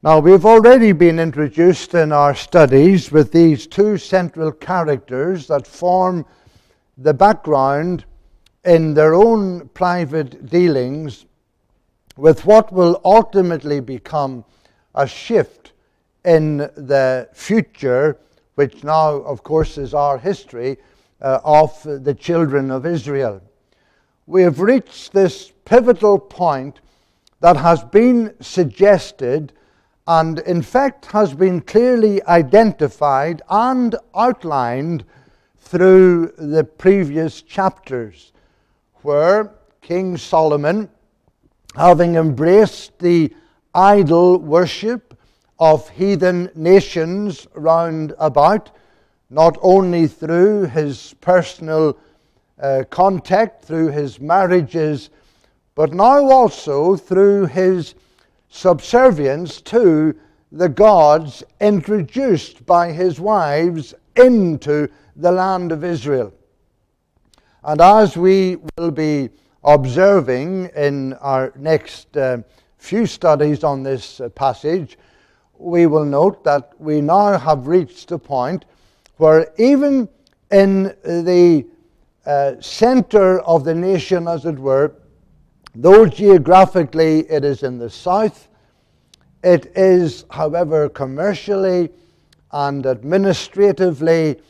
Now, we've already been introduced in our studies with these two central characters that form the background in their own private dealings with what will ultimately become a shift in the future, which now, of course, is our history of the children of Israel. We have reached this pivotal point that has been suggested and in fact has been clearly identified and outlined through the previous chapters, where King Solomon, having embraced the idol worship of heathen nations round about, not only through his personal contact, through his marriages, but now also through his subservience to the gods introduced by his wives into the land of Israel. And as we will be observing in our next few studies on this passage, we will note that we now have reached a point where even in the center of the nation, as it were, though geographically it is in the south, it is, however, commercially and administratively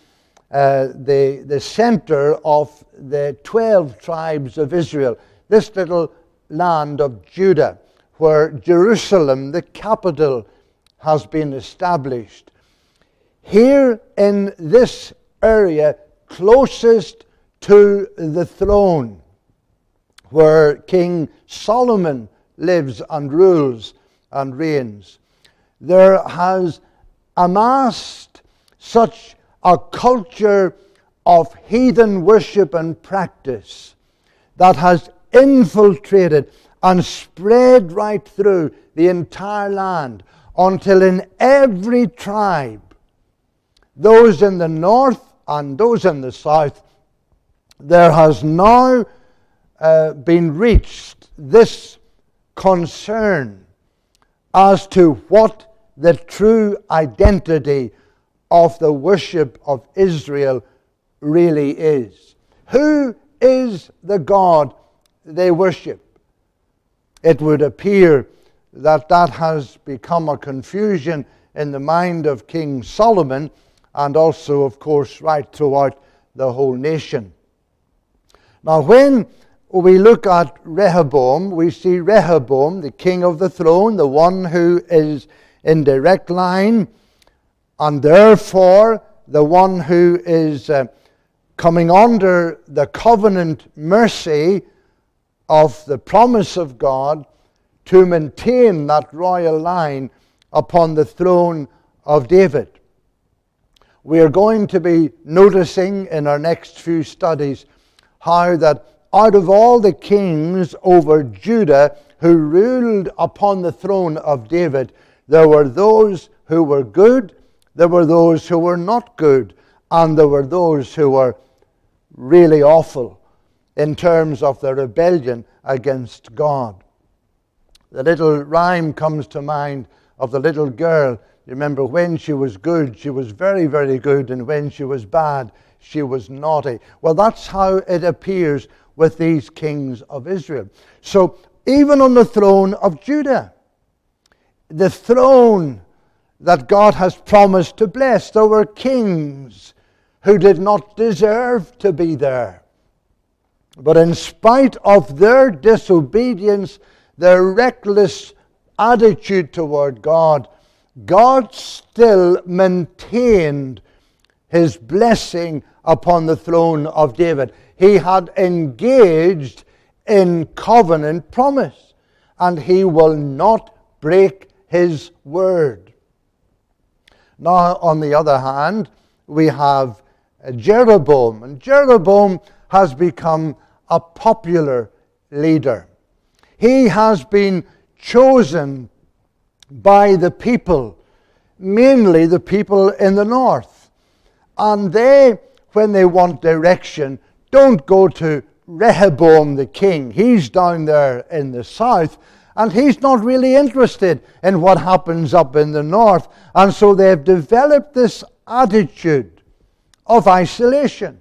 the center of the 12 tribes of Israel, this little land of Judah, where Jerusalem, the capital, has been established. Here in this area, closest to the throne, where King Solomon lives and rules and reigns, there has amassed such a culture of heathen worship and practice that has infiltrated and spread right through the entire land, until in every tribe, those in the north and those in the south, there has now been reached this concern as to what the true identity of the worship of Israel really is. Who is the God they worship? It would appear that that has become a confusion in the mind of King Solomon, and also, of course, right throughout the whole nation. Now, when we look at Rehoboam, we see Rehoboam, the king of the throne, the one who is in direct line, and therefore the one who is coming under the covenant mercy of the promise of God to maintain that royal line upon the throne of David. We are going to be noticing in our next few studies how that out of all the kings over Judah who ruled upon the throne of David, there were those who were good, there were those who were not good, and there were those who were really awful in terms of their rebellion against God. The little rhyme comes to mind of the little girl. You remember, when she was good, she was very, very good, and when she was bad, she was naughty. Well, that's how it appears with these kings of Israel. So, even on the throne of Judah, the throne that God has promised to bless, there were kings who did not deserve to be there. But in spite of their disobedience, their reckless attitude toward God, God still maintained his blessing upon the throne of David. He had engaged in covenant promise, and he will not break his word. Now, on the other hand, we have Jeroboam, and Jeroboam has become a popular leader. He has been chosen by the people, mainly the people in the north. And they, when they want direction, don't go to Rehoboam the king. He's down there in the south. And he's not really interested in what happens up in the north. And so they've developed this attitude of isolation.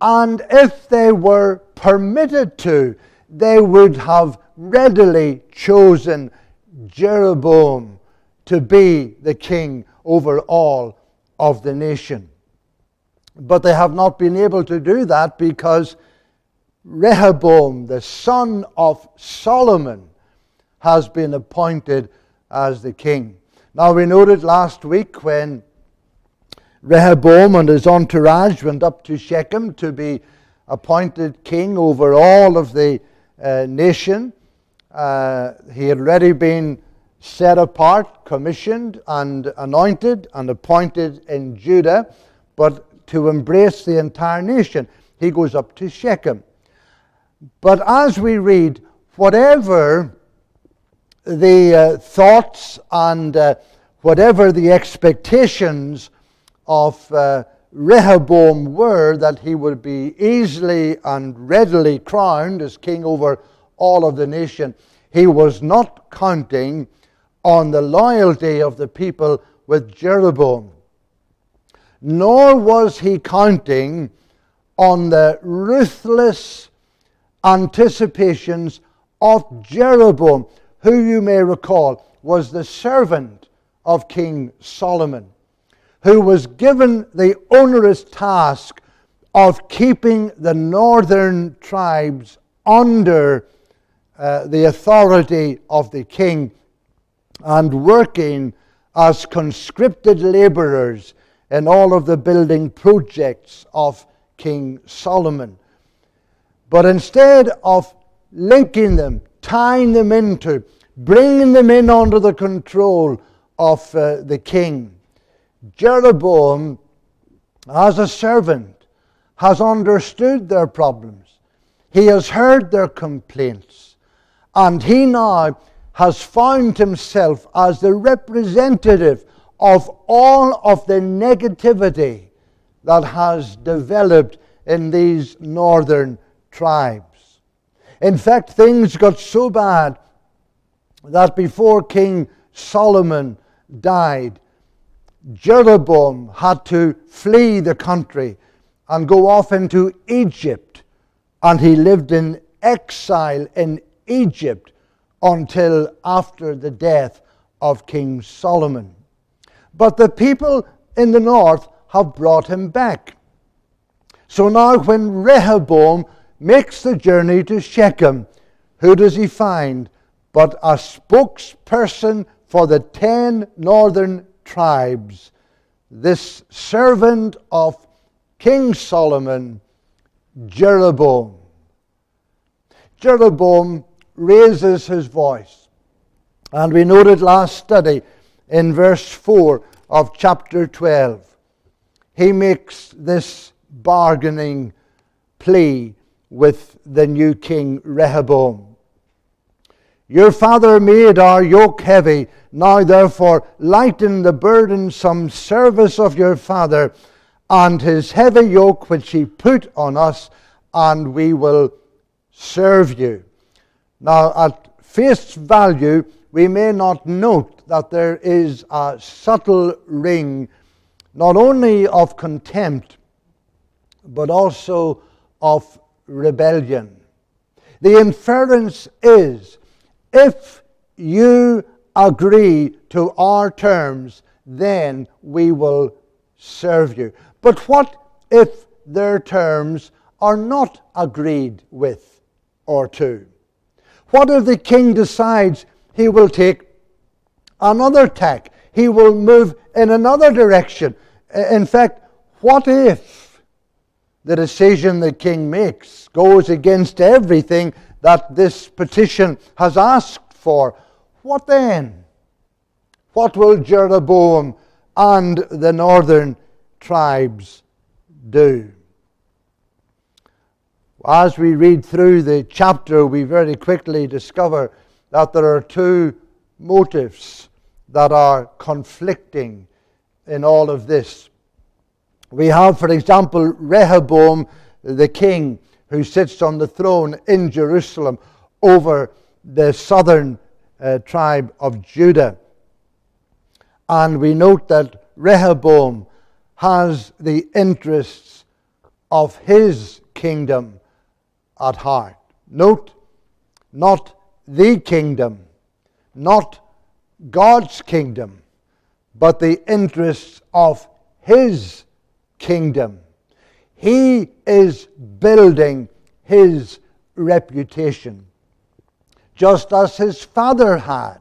And if they were permitted to, they would have readily chosen Jeroboam to be the king over all of the nation. But they have not been able to do that because Rehoboam, the son of Solomon, has been appointed as the king. Now, we noted last week when Rehoboam and his entourage went up to Shechem to be appointed king over all of the nation. He had already been set apart, commissioned, and anointed and appointed in Judah, but to embrace the entire nation, he goes up to Shechem. But as we read, whatever the thoughts and whatever the expectations of Rehoboam were, that he would be easily and readily crowned as king over all of the nation, he was not counting on the loyalty of the people with Jeroboam. Nor was he counting on the ruthless anticipations of Jeroboam, who you may recall was the servant of King Solomon, who was given the onerous task of keeping the northern tribes under the authority of the king and working as conscripted laborers in all of the building projects of King Solomon. But instead of linking them, tying them into, bringing them in under the control of the king, Jeroboam, as a servant, has understood their problems. He has heard their complaints. And he now has found himself as the representative of all of the negativity that has developed in these northern tribes. In fact, things got so bad that before King Solomon died, Jeroboam had to flee the country and go off into Egypt, and he lived in exile in Egypt until after the death of King Solomon. But the people in the north have brought him back. So now when Rehoboam makes the journey to Shechem, who does he find but a spokesperson for the 10 northern tribes, this servant of King Solomon, Jeroboam. Jeroboam raises his voice. And we noted last study in verse 4 of chapter 12. He makes this bargaining plea with the new king Rehoboam. Your father made our yoke heavy. Now therefore lighten the burdensome service of your father and his heavy yoke which he put on us, and we will serve you. Now, at face value, we may not note that there is a subtle ring, not only of contempt, but also of rebellion. The inference is, if you agree to our terms, then we will serve you. But what if their terms are not agreed with or to? What if the king decides he will take another tack? He will move in another direction. In fact, what if the decision the king makes goes against everything that this petition has asked for? What then? What will Jeroboam and the northern tribes do? As we read through the chapter, we very quickly discover that there are two motives that are conflicting in all of this. We have, for example, Rehoboam, the king, who sits on the throne in Jerusalem over the southern tribe of Judah. And we note that Rehoboam has the interests of his kingdom at heart. Note, not the kingdom, not God's kingdom, but the interests of his kingdom. He is building his reputation, just as his father had.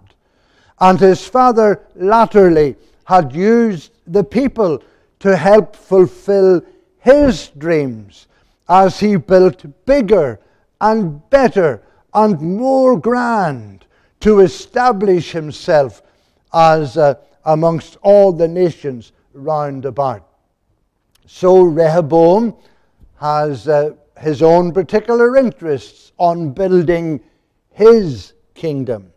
And his father latterly had used the people to help fulfill his dreams as he built bigger and better and more grand to establish himself as amongst all the nations round about. So Rehoboam has his own particular interests on building his kingdom.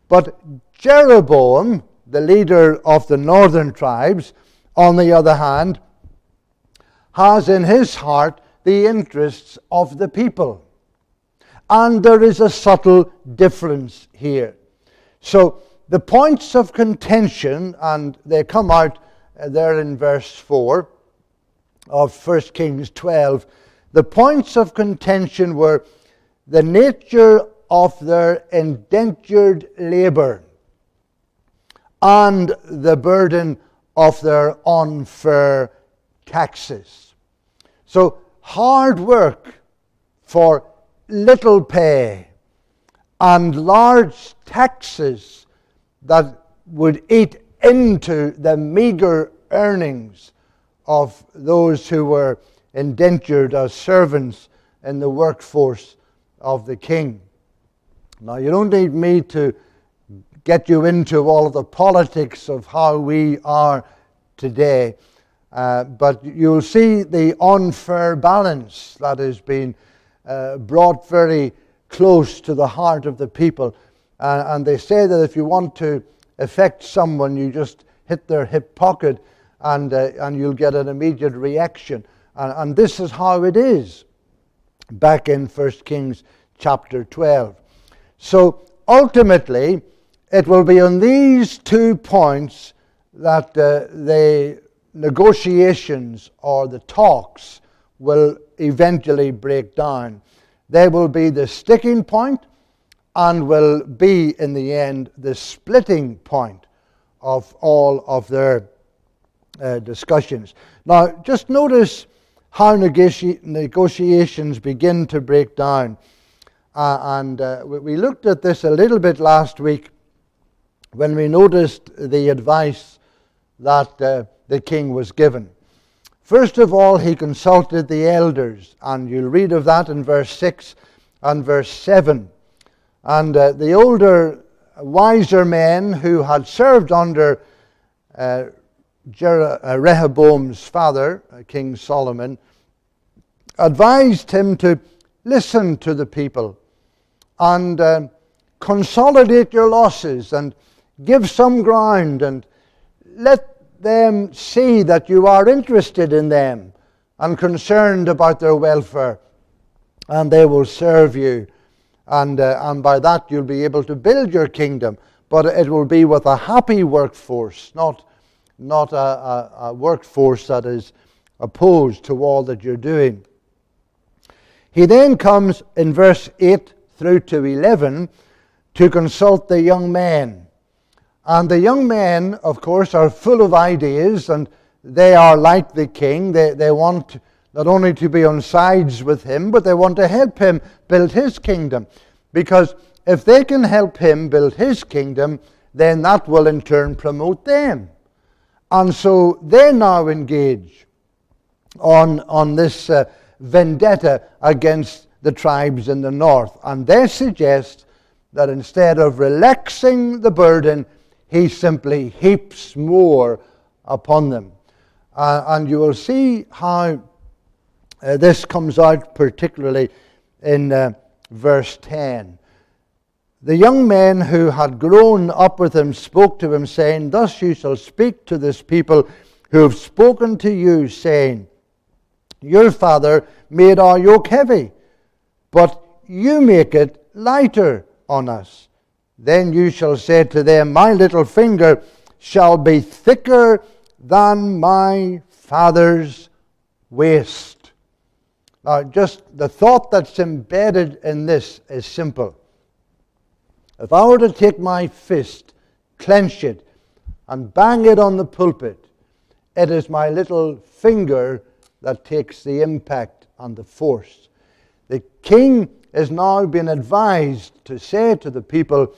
But Jeroboam, the leader of the northern tribes, on the other hand, has in his heart the interests of the people. And there is a subtle difference here. So the points of contention, and they come out there in verse 4 of 1 Kings 12, the points of contention were the nature of their indentured labor and the burden of their unfair taxes. So hard work for little pay and large taxes that would eat into the meager earnings of those who were indentured as servants in the workforce of the king. Now, you don't need me to get you into all of the politics of how we are today, but you'll see the unfair balance that has been brought very close to the heart of the people. And they say that if you want to affect someone, you just hit their hip pocket and you'll get an immediate reaction. And this is how it is back in 1 Kings chapter 12. So ultimately, it will be on these 2 points that the negotiations or the talks will eventually break down. They will be the sticking point and will be, in the end, the splitting point of all of their discussions. Now, just notice how negotiations begin to break down. We looked at this a little bit last week when we noticed the advice that the king was given. First of all, he consulted the elders, and you'll read of that in verse 6 and verse 7. And the older, wiser men who had served under Rehoboam's father, King Solomon, advised him to listen to the people and consolidate your losses and give some ground and let them see that you are interested in them and concerned about their welfare, and they will serve you. And by that you'll be able to build your kingdom. But it will be with a happy workforce, not a workforce that is opposed to all that you're doing. He then comes in verse 8 through to 11 to consult the young men. And the young men, of course, are full of ideas, and they are like the king. They want not only to be on sides with him, but they want to help him build his kingdom. Because if they can help him build his kingdom, then that will in turn promote them. And so they now engage on this vendetta against the tribes in the north. And they suggest that instead of relaxing the burden, he simply heaps more upon them. And you will see how this comes out particularly in verse 10. The young men who had grown up with him spoke to him, saying, "Thus you shall speak to this people who have spoken to you, saying, Your father made our yoke heavy, but you make it lighter on us. Then you shall say to them, my little finger shall be thicker than my father's waist. Now, just the thought that's embedded in this is simple. If I were to take my fist, clench it, and bang it on the pulpit, it is my little finger that takes the impact and the force. The king is now being advised to say to the people,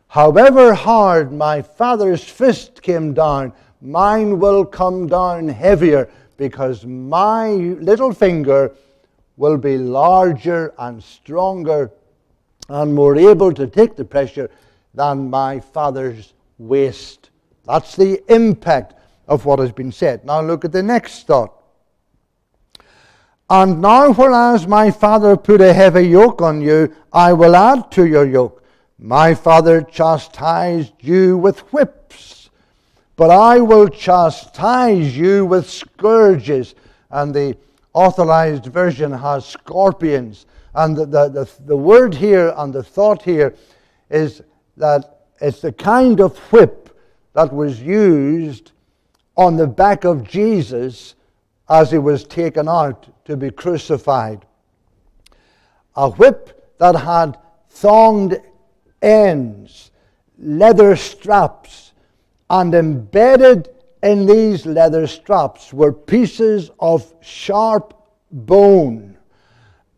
however hard my father's fist came down, mine will come down heavier, because my little finger will be larger and stronger and more able to take the pressure than my father's waist. That's the impact of what has been said. Now look at the next thought. And now, whereas my father put a heavy yoke on you, I will add to your yoke. My father chastised you with whips, but I will chastise you with scourges. And the authorized version has scorpions. And the word here and the thought here is that it's the kind of whip that was used on the back of Jesus as he was taken out to be crucified. A whip that had thonged ends, leather straps, and embedded in these leather straps were pieces of sharp bone.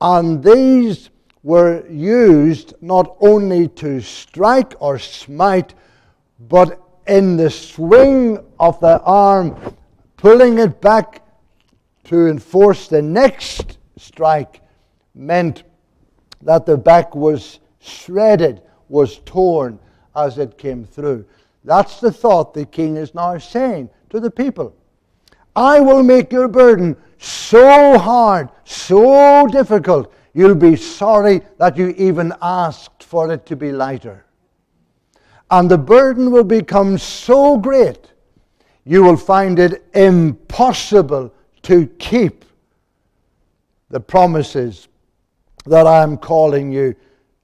And these were used not only to strike or smite, but in the swing of the arm, pulling it back to enforce the next strike, meant that the back was shredded, was torn as it came through. That's the thought the king is now saying to the people. I will make your burden so hard, so difficult, you'll be sorry that you even asked for it to be lighter. And the burden will become so great, you will find it impossible to keep the promises that I'm calling you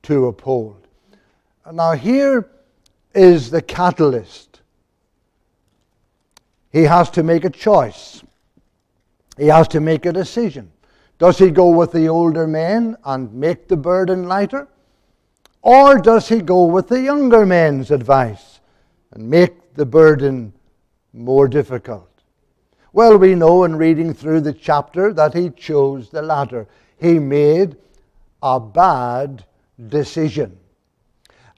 to uphold. Now here is the catalyst. He has to make a choice. He has to make a decision. Does he go with the older men and make the burden lighter? Or does he go with the younger men's advice and make the burden more difficult? Well, we know in reading through the chapter that he chose the latter. He made a bad decision.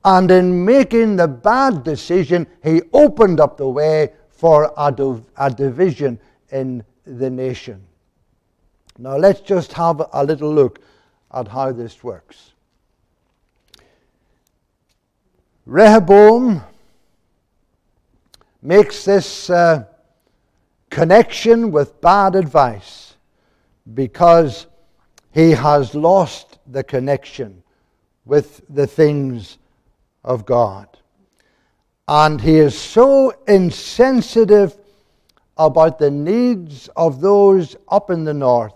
And in making the bad decision, he opened up the way for a division in the nation. Now let's just have a little look at how this works. Rehoboam makes this connection with bad advice because he has lost the connection with the things of God. And he is so insensitive about the needs of those up in the north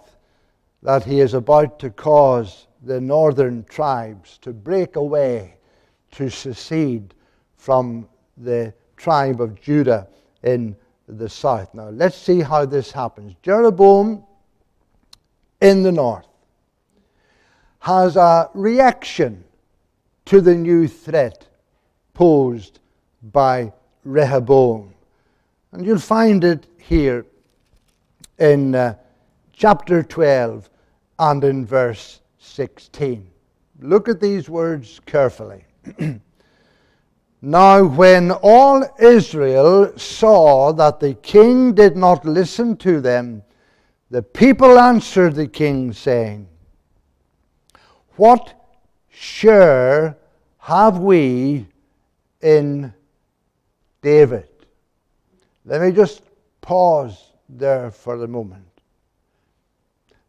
that he is about to cause the northern tribes to break away, to secede from the tribe of Judah in the south. Now let's see how this happens. Jeroboam in the north has a reaction to the new threat posed by Rehoboam. And you'll find it here in chapter 12 and in verse 16. Look at these words carefully. Now when all Israel saw that the king did not listen to them, the people answered the king, saying, what share have we in David? Let me just pause there for a moment.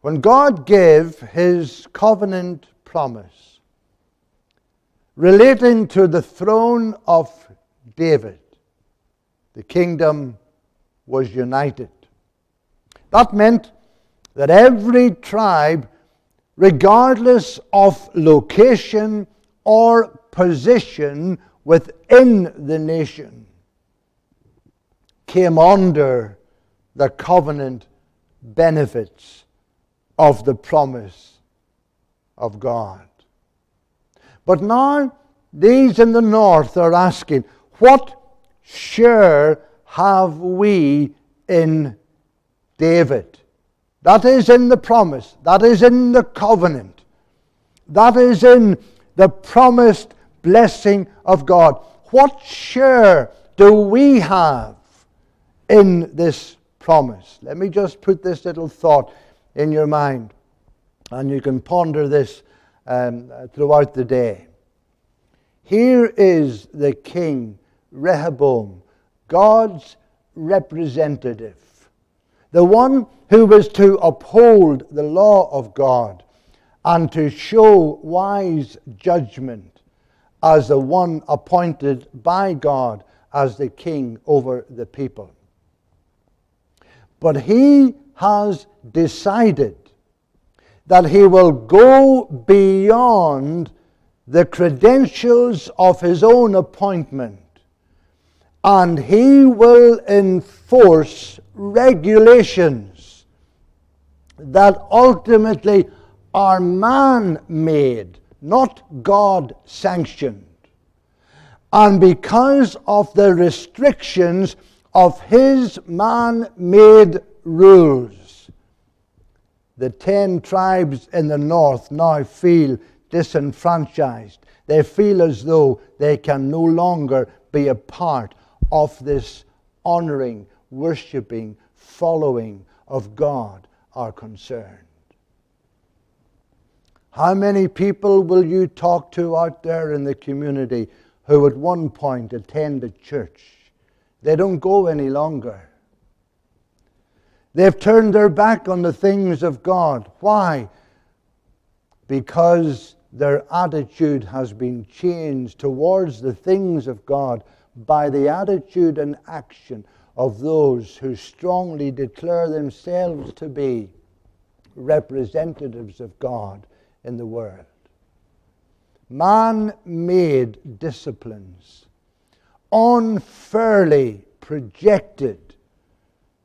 When God gave his covenant promise relating to the throne of David, the kingdom was united. That meant that every tribe, regardless of location or position, within the nation came under the covenant benefits of the promise of God. But now, these in the north are asking, what share have we in David? That is in the promise. That is in the covenant. That is in the promised blessing of God. What share do we have in this promise? Let me just put this little thought in your mind, and you can ponder this throughout the day. Here is the king, Rehoboam, God's representative, the one who was to uphold the law of God and to show wise judgment as the one appointed by God as the king over the people. But he has decided that he will go beyond the credentials of his own appointment, and he will enforce regulations that ultimately are man-made, not God-sanctioned. And because of the restrictions of his man-made rules, the 10 tribes in the north now feel disenfranchised. They feel as though they can no longer be a part of this honoring, worshipping, following of God are concerned. How many people will you talk to out there in the community who at one point attended church? They don't go any longer. They've turned their back on the things of God. Why? Because their attitude has been changed towards the things of God by the attitude and action of those who strongly declare themselves to be representatives of God in the world. Man-made disciplines, unfairly projected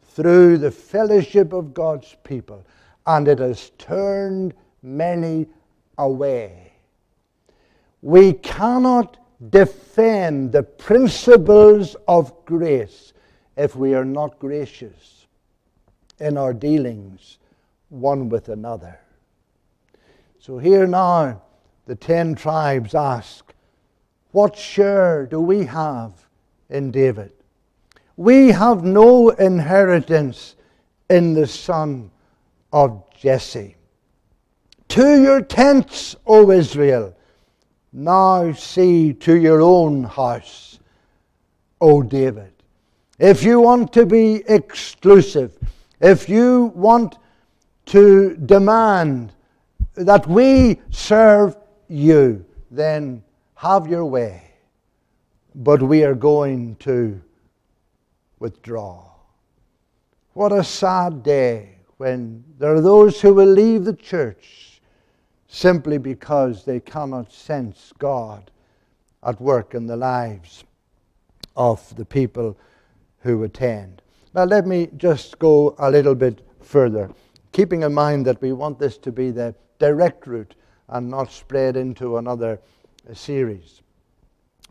through the fellowship of God's people, and it has turned many away. We cannot defend the principles of grace if we are not gracious in our dealings one with another. So here now, the 10 tribes ask, what share do we have in David? We have no inheritance in the son of Jesse. To your tents, O Israel, now see to your own house, O David. If you want to be exclusive, if you want to demand that we serve you, then have your way. But we are going to withdraw. What a sad day when there are those who will leave the church simply because they cannot sense God at work in the lives of the people who attend. Now let me just go a little bit further, keeping in mind that we want this to be the direct route and not spread into another series.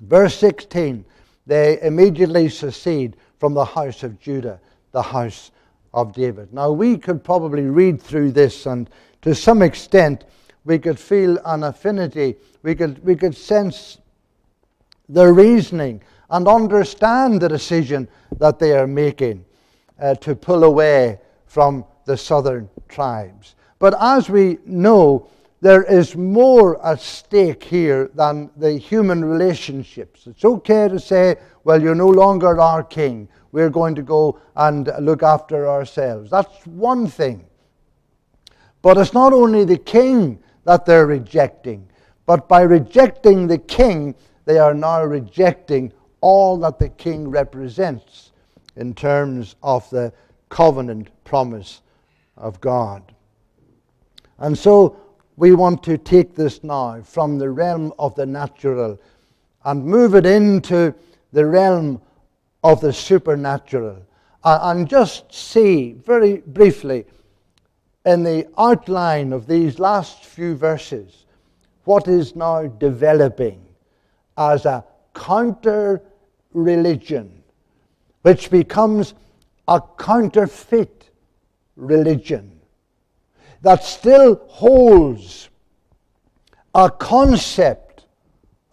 Verse 16, they immediately secede from the house of Judah, the house of David. Now we could probably read through this, and to some extent we could feel an affinity. We could sense the reasoning and understand the decision that they are making to pull away from the southern tribes. But as we know, there is more at stake here than the human relationships. It's okay to say, well, you're no longer our king. We're going to go and look after ourselves. That's one thing. But it's not only the king that they're rejecting, but by rejecting the king, they are now rejecting all that the king represents in terms of the covenant promise of God. And so we want to take this now from the realm of the natural and move it into the realm of the supernatural. And just see very briefly in the outline of these last few verses what is now developing as a counter-religion, which becomes a counterfeit religion that still holds a concept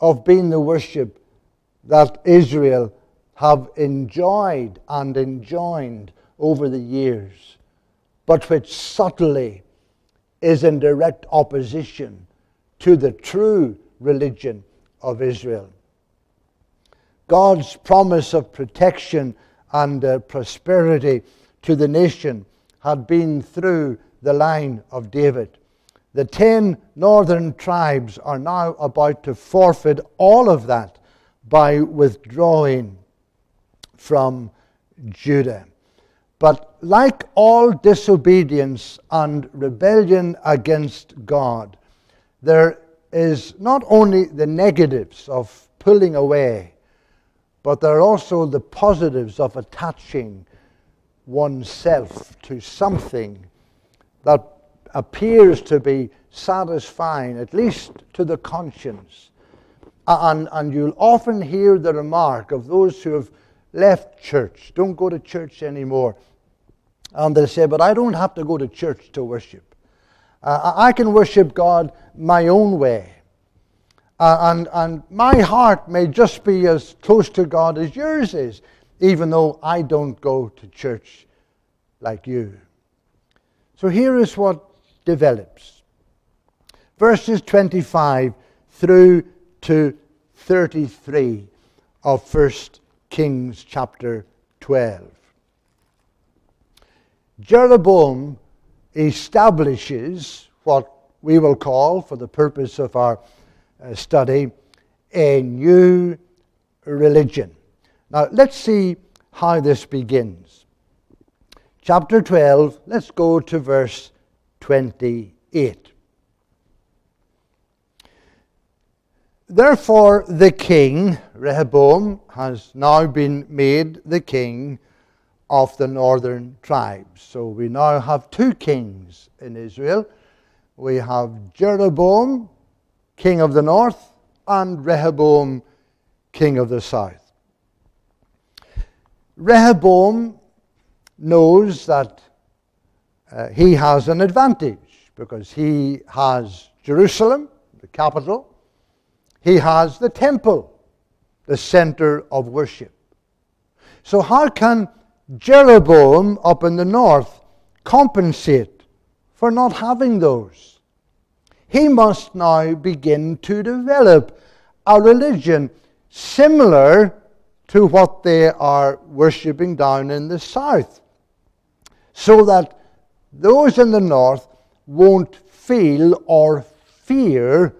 of being the worship that Israel have enjoyed and enjoined over the years, but which subtly is in direct opposition to the true religion of Israel. God's promise of protection and prosperity to the nation had been through the line of David. The 10 northern tribes are now about to forfeit all of that by withdrawing from Judah. But like all disobedience and rebellion against God, there is not only the negatives of pulling away, but there are also the positives of attaching oneself to something that appears to be satisfying, at least to the conscience. And you'll often hear the remark of those who have left church, don't go to church anymore. And they say, but I don't have to go to church to worship. I can worship God my own way. And my heart may just be as close to God as yours is, even though I don't go to church like you. So here is what develops. Verses 25 through to 33 of 1 Kings chapter 12. Jeroboam establishes what we will call, for the purpose of our study, a new religion. Now let's see how this begins. Chapter 12, let's go to verse 28. Therefore the king, Rehoboam, has now been made the king of the northern tribes. So we now have two kings in Israel. We have Jeroboam, king of the north, and Rehoboam, king of the south. Rehoboam knows that he has an advantage because he has Jerusalem, the capital. He has the temple, the center of worship. So how can Jeroboam up in the north compensate for not having those? He must now begin to develop a religion similar to what they are worshipping down in the south, so that those in the north won't feel or fear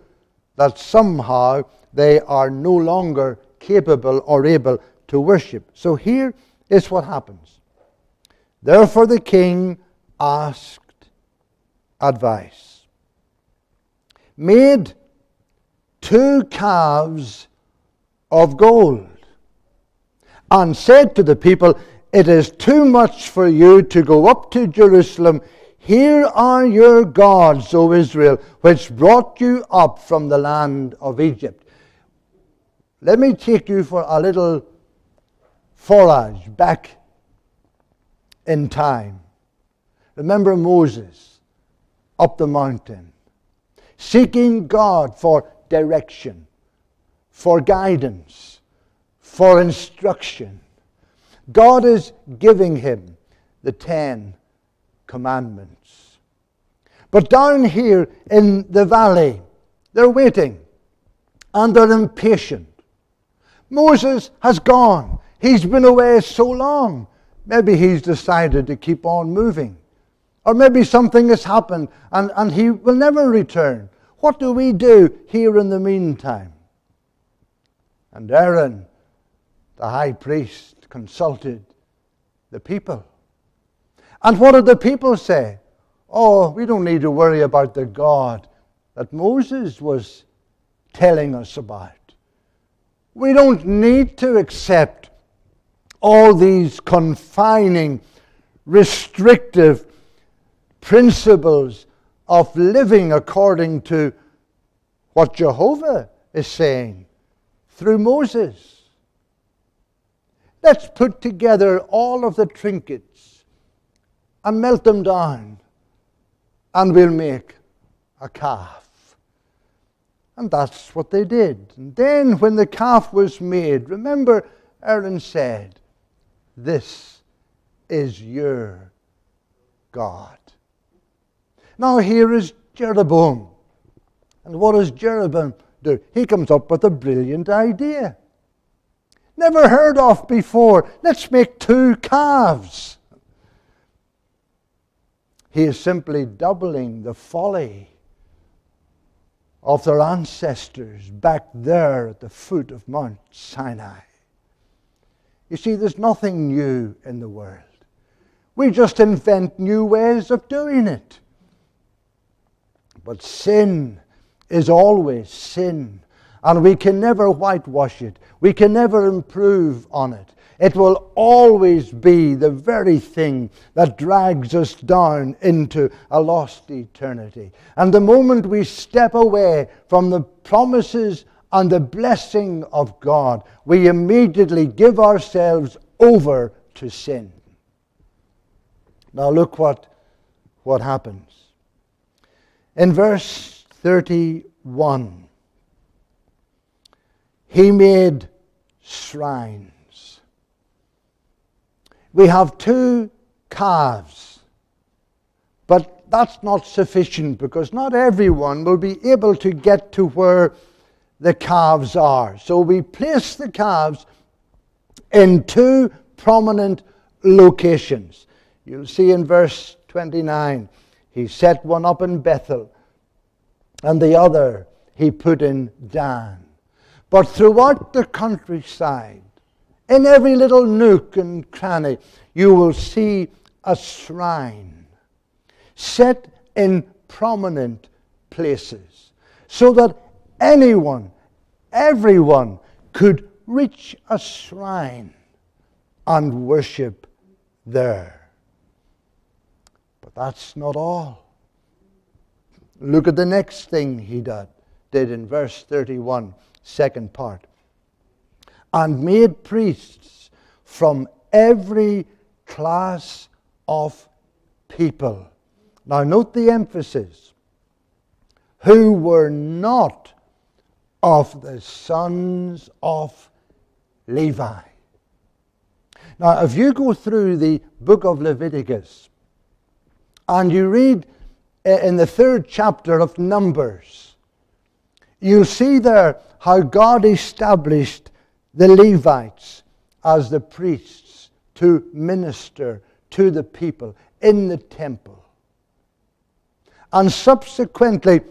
that somehow they are no longer capable or able to worship. So here is what happens. Therefore the king asked advice, made 2 calves of gold, and said to the people, it is too much for you to go up to Jerusalem. Here are your gods, O Israel, which brought you up from the land of Egypt. Let me take you for a little forage back in time. Remember Moses up the mountain, seeking God for direction, for guidance, for instruction. God is giving him the 10 commandments. But down here in the valley, they're waiting and they're impatient. Moses has gone. He's been away so long. Maybe he's decided to keep on moving. Or maybe something has happened and he will never return. What do we do here in the meantime? And Aaron, the high priest, consulted the people. And what did the people say? Oh, we don't need to worry about the God that Moses was telling us about. We don't need to accept all these confining, restrictive principles of living according to what Jehovah is saying through Moses. Let's put together all of the trinkets and melt them down, and we'll make a calf. And that's what they did. And then when the calf was made, remember Aaron said, "This is your God." Now here is Jeroboam. And what does Jeroboam do? He comes up with a brilliant idea. Never heard of before. Let's make 2 calves. He is simply doubling the folly of their ancestors back there at the foot of Mount Sinai. You see, there's nothing new in the world. We just invent new ways of doing it. But sin is always sin, and we can never whitewash it. We can never improve on it. It will always be the very thing that drags us down into a lost eternity. And the moment we step away from the promises and the blessing of God, we immediately give ourselves over to sin. Now look what happens. In verse 31, he made shrines. We have 2 calves, but that's not sufficient because not everyone will be able to get to where the calves are. So we place the calves in 2 prominent locations. You'll see in verse 29, he set one up in Bethel, and the other he put in Dan. But throughout the countryside, in every little nook and cranny, you will see a shrine set in prominent places, so that anyone, everyone could reach a shrine and worship there. But that's not all. Look at the next thing he did in verse 31, second part. And made priests from every class of people. Now note the emphasis. Who were not of the sons of Levi. Now if you go through the book of Leviticus and you read in the 3rd chapter of Numbers, you'll see there how God established the Levites as the priests to minister to the people in the temple. And subsequently,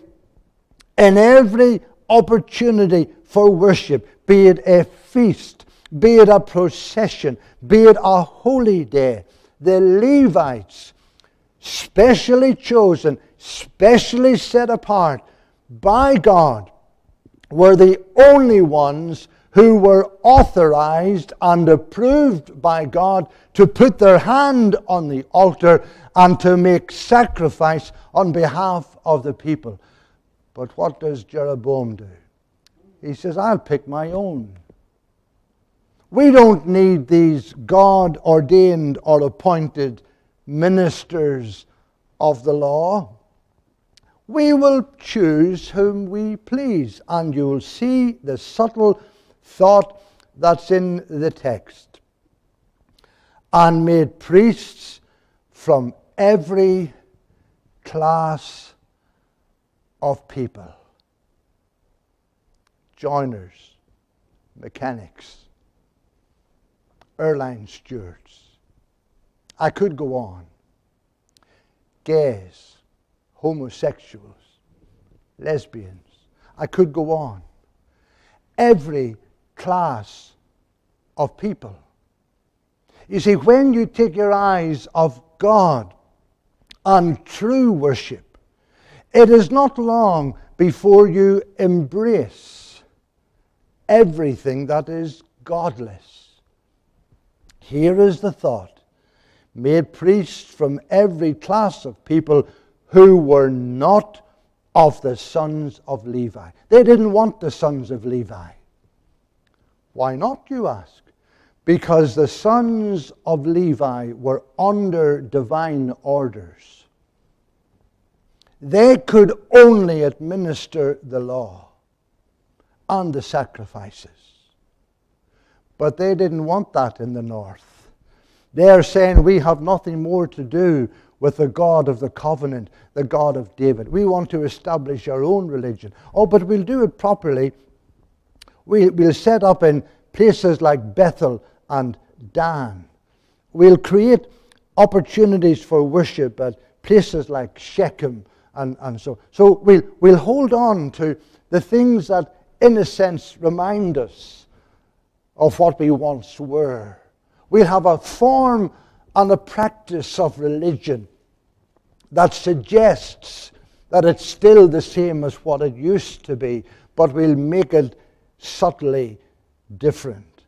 in every opportunity for worship, be it a feast, be it a procession, be it a holy day, the Levites, specially chosen, specially set apart by God, were the only ones who were authorized and approved by God to put their hand on the altar and to make sacrifice on behalf of the people. But what does Jeroboam do? He says, I'll pick my own. We don't need these God-ordained or appointed ministers of the law. We will choose whom we please. And you'll see the subtle thought that's in the text. And made priests from every class of people. Joiners, mechanics, airline stewards. I could go on. Gays, homosexuals, lesbians. I could go on. Every class of people. You see, when you take your eyes off God and true worship, it is not long before you embrace everything that is godless. Here is the thought: made priests from every class of people who were not of the sons of Levi. They didn't want the sons of Levi. Why not, you ask? Because the sons of Levi were under divine orders. They could only administer the law and the sacrifices. But they didn't want that in the north. They are saying, we have nothing more to do with the God of the covenant, the God of David. We want to establish our own religion. Oh, but we'll do it properly. We'll set up in places like Bethel and Dan. We'll create opportunities for worship at places like Shechem and so. So we'll hold on to the things that, in a sense, remind us of what we once were. We'll have a form and a practice of religion that suggests that it's still the same as what it used to be, but we'll make it subtly different.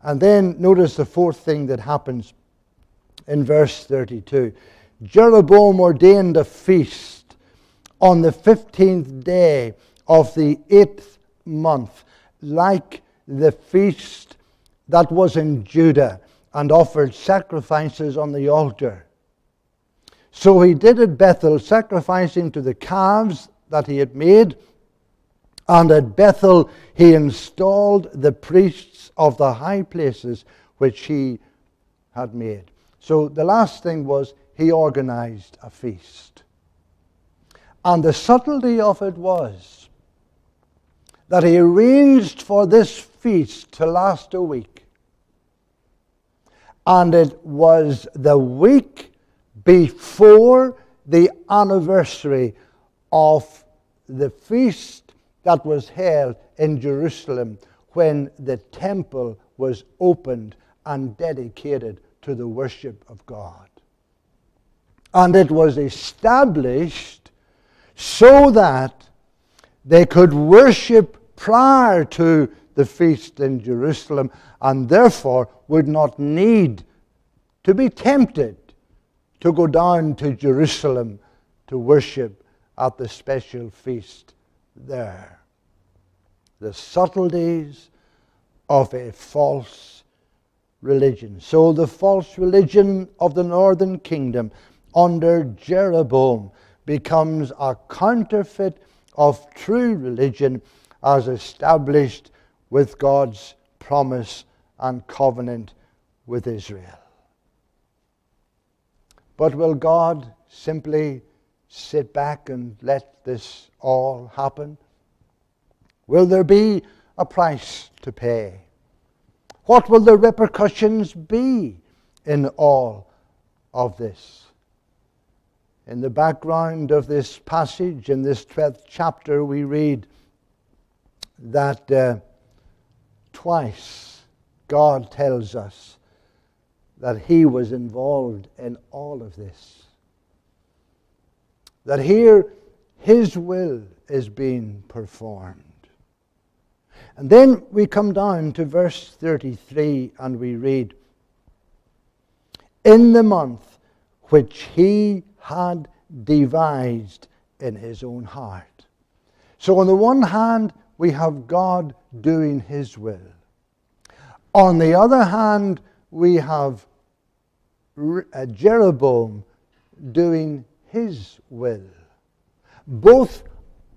And then notice the fourth thing that happens in verse 32. Jeroboam ordained a feast on the 15th day of the 8th month, like the feast that was in Judah, and offered sacrifices on the altar. So he did at Bethel, sacrificing to the calves that he had made. And at Bethel he installed the priests of the high places which he had made. So the last thing was he organized a feast. And the subtlety of it was that he arranged for this feast to last a week. And it was the week before the anniversary of the feast that was held in Jerusalem, when the temple was opened and dedicated to the worship of God. And it was established so that they could worship prior to the feast in Jerusalem, and therefore would not need to be tempted to go down to Jerusalem to worship at the special feast there. The subtleties of a false religion. So the false religion of the northern kingdom under Jeroboam becomes a counterfeit of true religion as established with God's promise and covenant with Israel. But will God simply sit back and let this all happen? Will there be a price to pay? What will the repercussions be in all of this? In the background of this passage, in this 12th chapter, we read that twice God tells us that he was involved in all of this. That here his will is being performed. And then we come down to verse 33 and we read, in the month which he had devised in his own heart. So on the one hand, we have God doing his will. On the other hand, we have Jeroboam doing his will. Both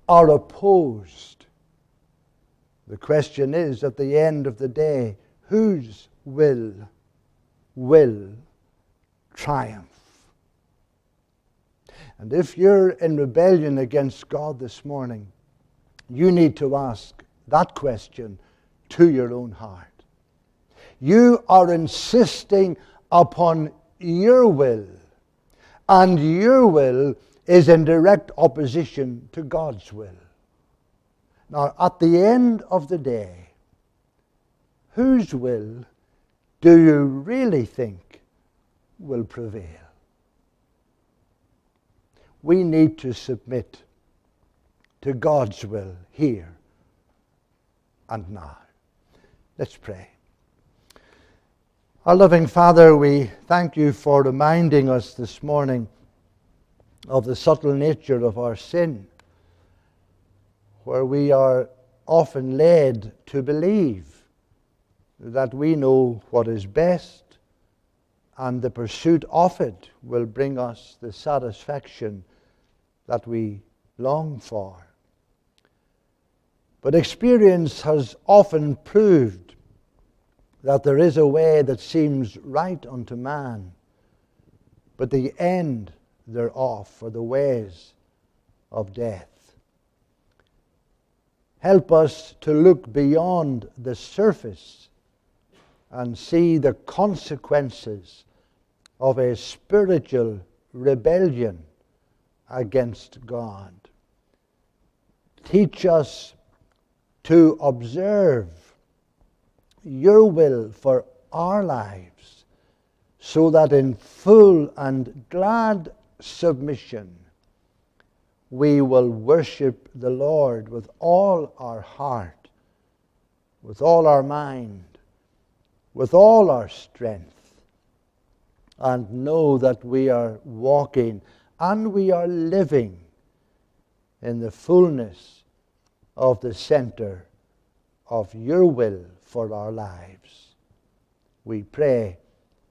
are opposed. The question is, at the end of the day, whose will triumph? And if you're in rebellion against God this morning, you need to ask that question to your own heart. You are insisting upon your will, and your will is in direct opposition to God's will. Now, at the end of the day, whose will do you really think will prevail? We need to submit to God's will here and now. Let's pray. Our loving Father, we thank you for reminding us this morning of the subtle nature of our sin, where we are often led to believe that we know what is best, and the pursuit of it will bring us the satisfaction that we long for. But experience has often proved that there is a way that seems right unto man, but the end thereof are the ways of death. Help us to look beyond the surface and see the consequences of a spiritual rebellion against God. Teach us to observe your will for our lives, so that in full and glad submission we will worship the Lord with all our heart, with all our mind, with all our strength, and know that we are walking and we are living in the fullness of the center of your will for our lives. We pray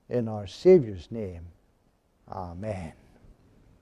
in our Saviour's name. Amen.